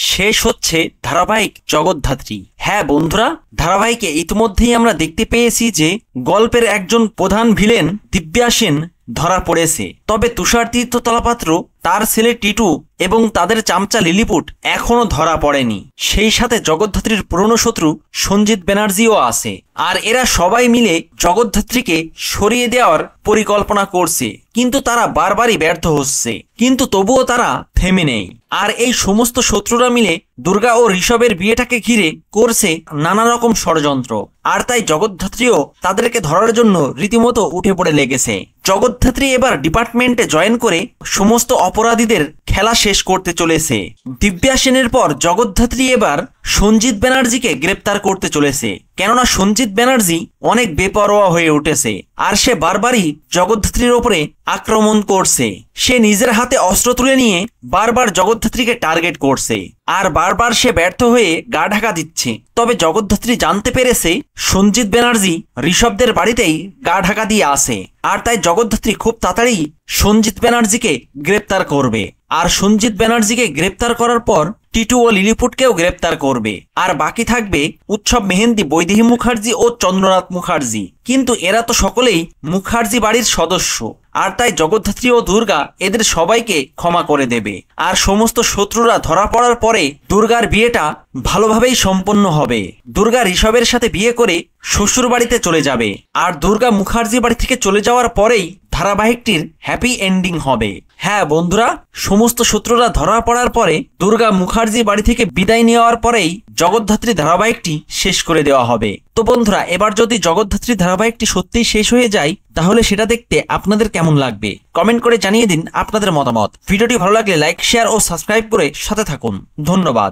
শেষ হচ্ছে ধারাবাহিক জগদ্ধাত্রী। হ্যাঁ বন্ধুরা, ধারাবাহিকে ইতিমধ্যেই আমরা দেখতে পেয়েছি যে গল্পের একজন প্রধান ভিলেন দিব্যা সেন ধরা পড়েছে। তবে তুষার তীর্থ তলাপাত্র, তার ছেলে টিটু এবং তাদের চামচা লিলিপুট এখনো ধরা পড়েনি। সেই সাথে জগদ্ধাত্রীর পুরনো শত্রু সঞ্জিত ব্যানার্জিও আছে। আর এরা সবাই মিলে জগদ্ধাত্রীকে সরিয়ে দেওয়ার পরিকল্পনা করছে, কিন্তু তারা বারবারই ব্যর্থ হচ্ছে। কিন্তু তবুও তারা থেমে নেই। আর এই সমস্ত শত্রুরা মিলে দুর্গা ও ঋষভের বিয়েটাকে ঘিরে করছে নানা রকম ষড়যন্ত্র। আর তাই জগদ্ধাত্রীও তাদেরকে ধরার জন্য রীতিমতো উঠে পড়ে লেগেছে। জগদ্ধাত্রী এবার ডিপার্টমেন্টে জয়েন করে সমস্ত অপরাধীদের খেলা শেষ করতে চলেছে। দিব্যা সেনের পর জগদ্ধাত্রী এবার সঞ্জিত ব্যানার্জিকে গ্রেপ্তার করতে চলেছে, কেননা সঞ্জিত ব্যানার্জি অনেক বেপরোয়া হয়ে উঠেছে। আর সে বারবারই জগদ্ধাত্রীর ওপরে আক্রমণ করছে। সে নিজের হাতে অস্ত্র তুলে নিয়ে বারবার জগদ্ধাত্রীকে টার্গেট করছে, আর বারবার সে ব্যর্থ হয়ে গা ঢাকা দিচ্ছে। তবে জগদ্ধাত্রী জানতে পেরেছে সঞ্জিত ব্যানার্জি ঋষভদের বাড়িতেই গা ঢাকা দিয়ে আসে। আর তাই জগদ্ধাত্রী খুব তাড়াতাড়ি সঞ্জিত ব্যানার্জিকে গ্রেপ্তার করবে। আর সঞ্জিত ব্যানার্জিকে গ্রেপ্তার করার পর টিটু ও লিলিপুটকেও গ্রেপ্তার করবে। আর বাকি থাকবে উৎসব মেহেন্দি, বৈদেহী মুখার্জি ও চন্দ্রনাথ মুখার্জি। কিন্তু এরা তো সকলেই মুখার্জি বাড়ির সদস্য। আর তাই জগদ্ধাত্রী ও দুর্গা এদের সবাইকে ক্ষমা করে দেবে। আর সমস্ত শত্রুরা ধরা পড়ার পরে দুর্গার বিয়েটা ভালোভাবেই সম্পন্ন হবে। দুর্গা ঋষভের সাথে বিয়ে করে শ্বশুর বাড়িতে চলে যাবে। আর দুর্গা মুখার্জি বাড়ি থেকে চলে যাওয়ার পরেই ধারাবাহিকটির হ্যাপি এন্ডিং হবে। হ্যাঁ বন্ধুরা, সমস্ত শত্রুরা ধরা পড়ার পরে দুর্গা মুখার্জি বাড়ি থেকে বিদায় নেওয়ার পরেই জগদ্ধাত্রী ধারাবাহিকটি শেষ করে দেওয়া হবে। তো বন্ধুরা, এবার যদি জগদ্ধাত্রী ধারাবাহিকটি সত্যিই শেষ হয়ে যায়, তাহলে সেটা দেখতে আপনাদের কেমন লাগবে কমেন্ট করে জানিয়ে দিন আপনাদের মতামত। ভিডিওটি ভালো লাগলে লাইক, শেয়ার ও সাবস্ক্রাইব করে সাথে থাকুন। ধন্যবাদ।